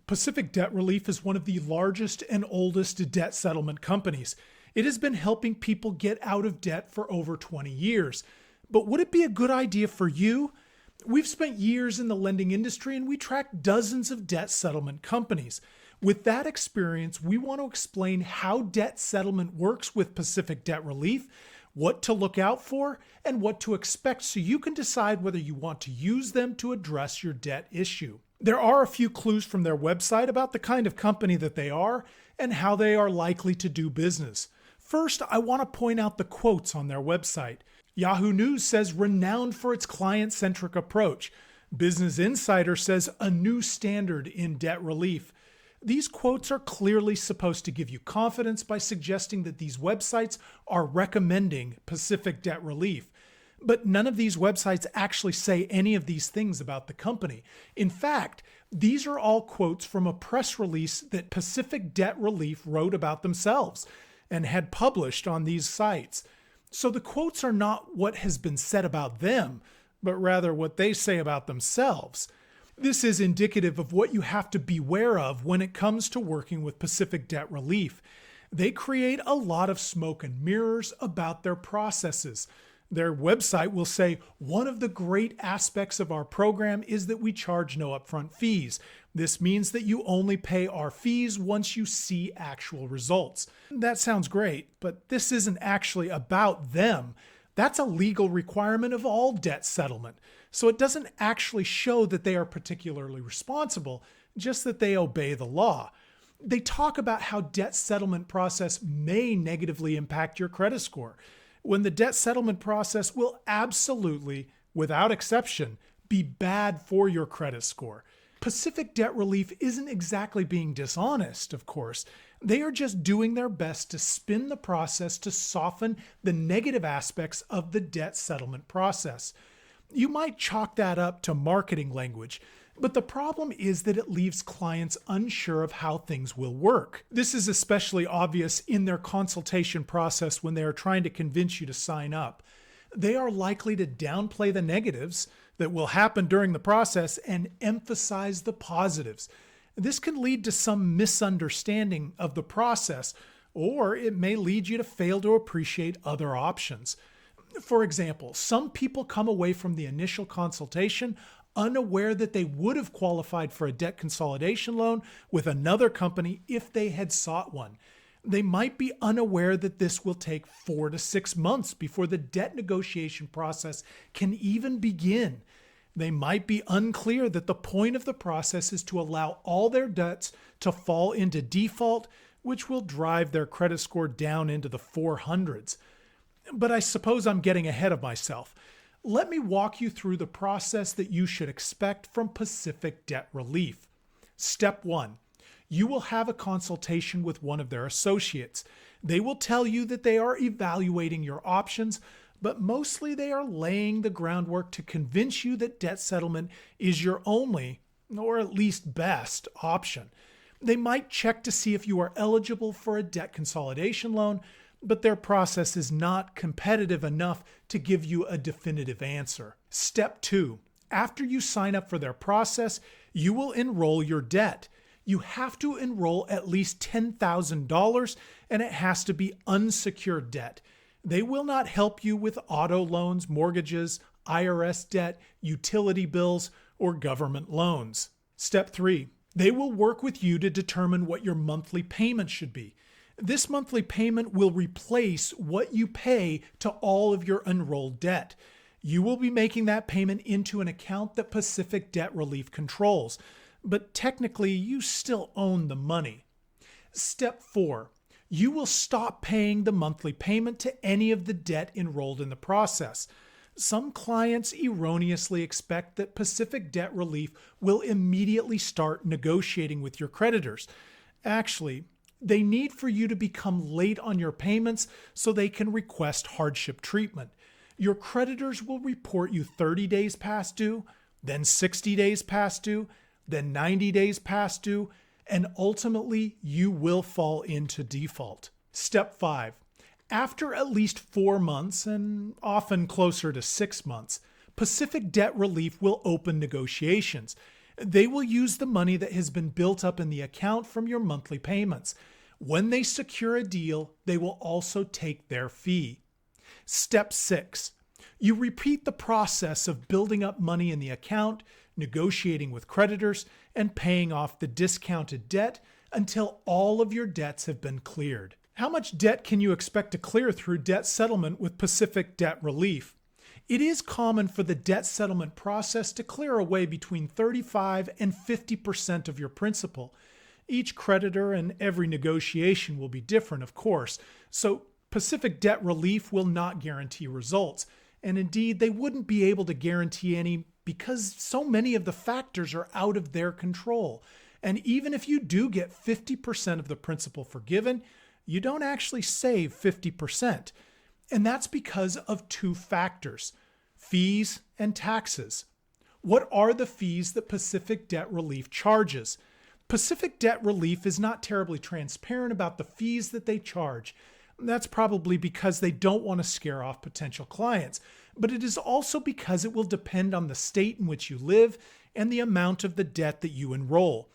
Pacific Debt Relief is one of the largest and oldest debt settlement companies. It has been helping people get out of debt for over 20 years. But would it be a good idea for you? We've spent years in the lending industry and we track dozens of debt settlement companies. With that experience, we want to explain how debt settlement works with Pacific Debt Relief, what to look out for, and what to expect so you can decide whether you want to use them to address your debt issue. There are a few clues from their website about the kind of company that they are and how they are likely to do business. First, I want to point out the quotes on their website. Yahoo News says renowned for its client-centric approach. Business Insider says a new standard in debt relief. These quotes are clearly supposed to give you confidence by suggesting that these websites are recommending Pacific Debt Relief. But none of these websites actually say any of these things about the company. In fact, these are all quotes from a press release that Pacific Debt Relief wrote about themselves and had published on these sites. So the quotes are not what has been said about them, but rather what they say about themselves. This is indicative of what you have to beware of when it comes to working with Pacific Debt Relief. They create a lot of smoke and mirrors about their processes. Their website will say, one of the great aspects of our program is that we charge no upfront fees. This means that you only pay our fees once you see actual results. That sounds great, but this isn't actually about them. That's a legal requirement of all debt settlement. So it doesn't actually show that they are particularly responsible, just that they obey the law. They talk about how debt settlement process may negatively impact your credit score, when the debt settlement process will absolutely, without exception, be bad for your credit score. Pacific Debt Relief isn't exactly being dishonest, of course. They are just doing their best to spin the process to soften the negative aspects of the debt settlement process. You might chalk that up to marketing language, but the problem is that it leaves clients unsure of how things will work. This is especially obvious in their consultation process when they are trying to convince you to sign up. They are likely to downplay the negatives that will happen during the process and emphasize the positives. This can lead to some misunderstanding of the process, or it may lead you to fail to appreciate other options. For example, some people come away from the initial consultation unaware that they would have qualified for a debt consolidation loan with another company if they had sought one. They might be unaware that this will take 4 to 6 months before the debt negotiation process can even begin. They might be unclear that the point of the process is to allow all their debts to fall into default, which will drive their credit score down into the 400s. But I suppose I'm getting ahead of myself. Let me walk you through the process that you should expect from Pacific Debt Relief. Step 1. You will have a consultation with one of their associates. They will tell you that they are evaluating your options, but mostly they are laying the groundwork to convince you that debt settlement is your only, or at least best, option. They might check to see if you are eligible for a debt consolidation loan, but their process is not competitive enough to give you a definitive answer. Step 2. After you sign up for their process, you will enroll your debt. You have to enroll at least $10,000 and it has to be unsecured debt. They will not help you with auto loans, mortgages, IRS debt, utility bills, or government loans. Step 3. They will work with you to determine what your monthly payment should be. This monthly payment will replace what you pay to all of your enrolled debt. You will be making that payment into an account that Pacific Debt Relief controls, but technically you still own the money. Step 4. You will stop paying the monthly payment to any of the debt enrolled in the process. Some clients erroneously expect that Pacific Debt Relief will immediately start negotiating with your creditors. Actually, they need for you to become late on your payments so they can request hardship treatment. Your creditors will report you 30 days past due, then 60 days past due, then 90 days past due, and ultimately you will fall into default. Step 5. After at least 4 months, and often closer to 6 months, Pacific Debt Relief will open negotiations. They will use the money that has been built up in the account from your monthly payments. When they secure a deal, they will also take their fee. Step 6. You repeat the process of building up money in the account, negotiating with creditors, and paying off the discounted debt until all of your debts have been cleared. How much debt can you expect to clear through debt settlement with Pacific Debt Relief? It is common for the debt settlement process to clear away between 35 and 50% of your principal. Each creditor and every negotiation will be different, of course, so Pacific Debt Relief will not guarantee results, and indeed they wouldn't be able to guarantee any because so many of the factors are out of their control. And even if you do get 50% of the principal forgiven, you don't actually save 50%. And that's because of two factors: fees and taxes. What are the fees that Pacific Debt Relief charges? Pacific Debt Relief is not terribly transparent about the fees that they charge. That's probably because they don't want to scare off potential clients, but it is also because it will depend on the state in which you live and the amount of the debt that you enroll.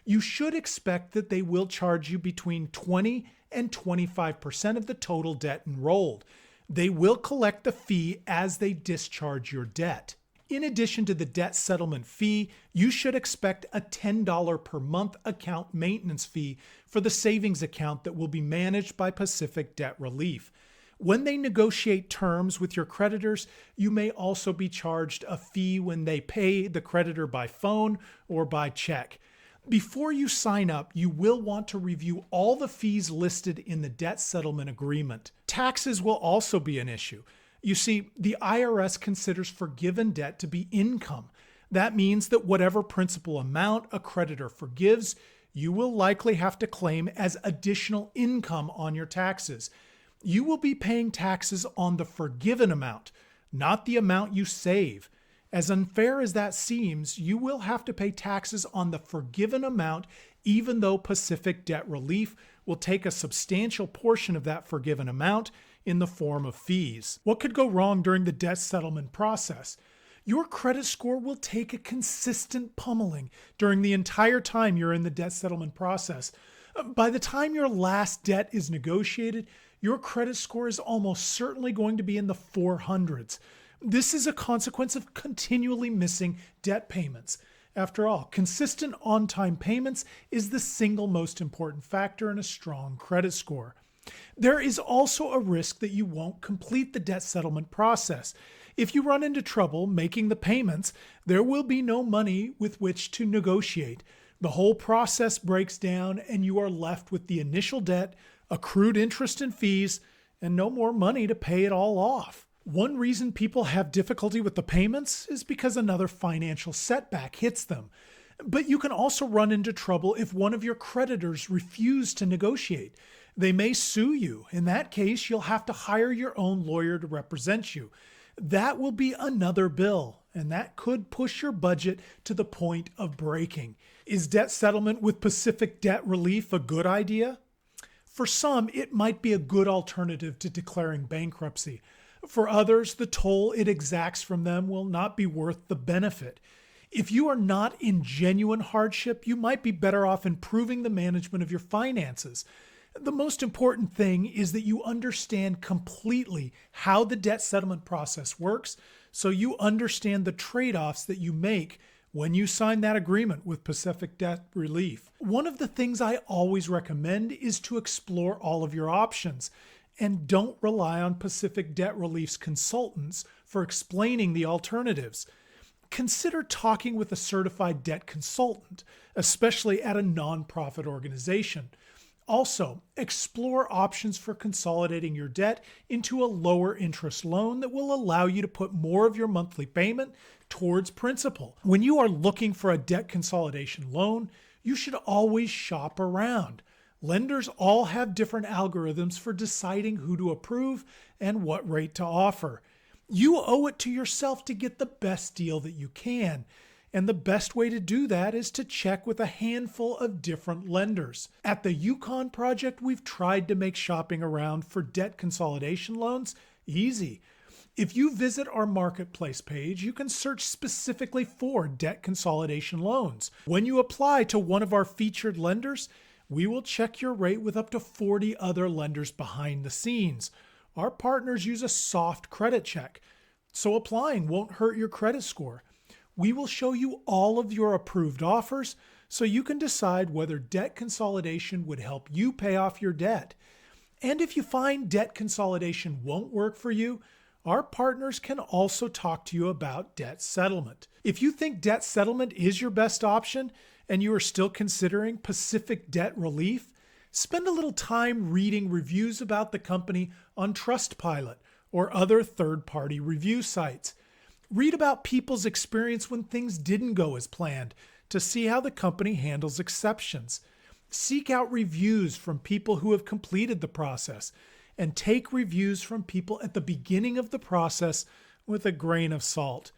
You should expect that they will charge you between 20 and 25% of the total debt enrolled. They will collect the fee as they discharge your debt. In addition to the debt settlement fee, you should expect a $10 per month account maintenance fee for the savings account that will be managed by Pacific Debt Relief. When they negotiate terms with your creditors, you may also be charged a fee when they pay the creditor by phone or by check. Before you sign up, you will want to review all the fees listed in the debt settlement agreement. Taxes will also be an issue. You see, the IRS considers forgiven debt to be income. That means that whatever principal amount a creditor forgives, you will likely have to claim as additional income on your taxes. You will be paying taxes on the forgiven amount, not the amount you save. As unfair as that seems, you will have to pay taxes on the forgiven amount, even though Pacific Debt Relief will take a substantial portion of that forgiven amount in the form of fees. What could go wrong during the debt settlement process? Your credit score will take a consistent pummeling during the entire time you're in the debt settlement process. By the time your last debt is negotiated, your credit score is almost certainly going to be in the 400s. This is a consequence of continually missing debt payments. After all, consistent on-time payments is the single most important factor in a strong credit score. There is also a risk that you won't complete the debt settlement process. If you run into trouble making the payments, there will be no money with which to negotiate. The whole process breaks down and you are left with the initial debt, accrued interest and fees, and no more money to pay it all off. One reason people have difficulty with the payments is because another financial setback hits them. But you can also run into trouble if one of your creditors refuse to negotiate. They may sue you. In that case, you'll have to hire your own lawyer to represent you. That will be another bill, and that could push your budget to the point of breaking. Is debt settlement with Pacific Debt Relief a good idea? For some, it might be a good alternative to declaring bankruptcy. For others, the toll it exacts from them will not be worth the benefit. If you are not in genuine hardship, you might be better off improving the management of your finances. The most important thing is that you understand completely how the debt settlement process works, so you understand the trade-offs that you make when you sign that agreement with Pacific Debt Relief. One of the things I always recommend is to explore all of your options. And don't rely on Pacific Debt Relief's consultants for explaining the alternatives. Consider talking with a certified debt consultant, especially at a nonprofit organization. Also, explore options for consolidating your debt into a lower interest loan that will allow you to put more of your monthly payment towards principal. When you are looking for a debt consolidation loan, you should always shop around. Lenders all have different algorithms for deciding who to approve and what rate to offer. You owe it to yourself to get the best deal that you can, and the best way to do that is to check with a handful of different lenders. At the Yukon Project, we've tried to make shopping around for debt consolidation loans easy. If you visit our marketplace page, you can search specifically for debt consolidation loans. When you apply to one of our featured lenders, we will check your rate with up to 40 other lenders behind the scenes. Our partners use a soft credit check, so applying won't hurt your credit score. We will show you all of your approved offers so you can decide whether debt consolidation would help you pay off your debt. And if you find debt consolidation won't work for you, our partners can also talk to you about debt settlement. If you think debt settlement is your best option and you are still considering Pacific Debt Relief, spend a little time reading reviews about the company on Trustpilot or other third-party review sites. Read about people's experience when things didn't go as planned to see how the company handles exceptions. Seek out reviews from people who have completed the process, and take reviews from people at the beginning of the process with a grain of salt.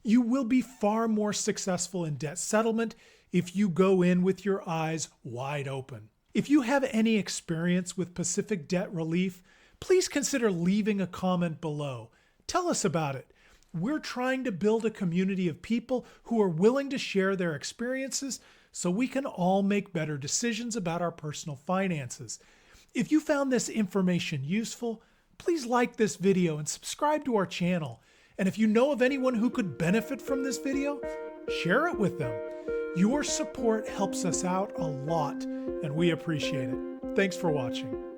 You will be far more successful in debt settlement if you go in with your eyes wide open. If you have any experience with Pacific Debt Relief, please consider leaving a comment below. Tell us about it. We're trying to build a community of people who are willing to share their experiences so we can all make better decisions about our personal finances. If you found this information useful, please like this video and subscribe to our channel. And if you know of anyone who could benefit from this video, share it with them. Your support helps us out a lot, and we appreciate it. Thanks for watching.